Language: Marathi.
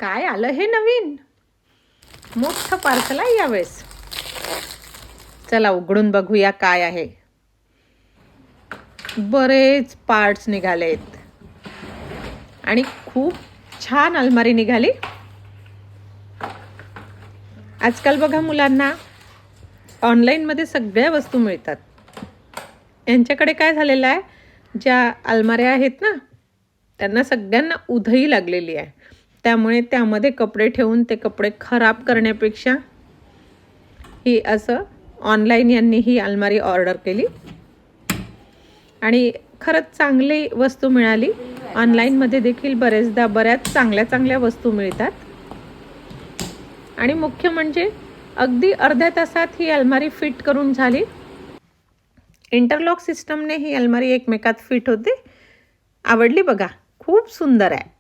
काय आलं हे नवीन? मोठं पार्सल आहे यावेळेस. चला उघडून बघूया काय आहे. बरेच पार्ट्स निघालेत आणि खूप छान अलमारी निघाली. आजकाल बघा मुलांना ऑनलाईनमध्ये सगळ्या वस्तू मिळतात. यांच्याकडे काय झालेलं आहे, ज्या अलमाऱ्या आहेत ना त्यांना सगळ्यांना उधळी लागलेली आहे. त्यामुळे त्यामध्ये कपडे ठेवून ते कपडे खराब करण्यापेक्षा ही असं ऑनलाईन यांनी ही अलमारी ऑर्डर केली आणि खरंच चांगली वस्तू मिळाली. ऑनलाईनमध्ये देखील बरेचदा बऱ्याच चांगल्या वस्तू मिळतात आणि मुख्य म्हणजे अगदी अर्ध्या तासात ही अलमारी फिट करून झाली. इंटरलॉक सिस्टमने ही अलमारी एकमेकात फिट होते. आवडली बघा, खूप सुंदर आहे.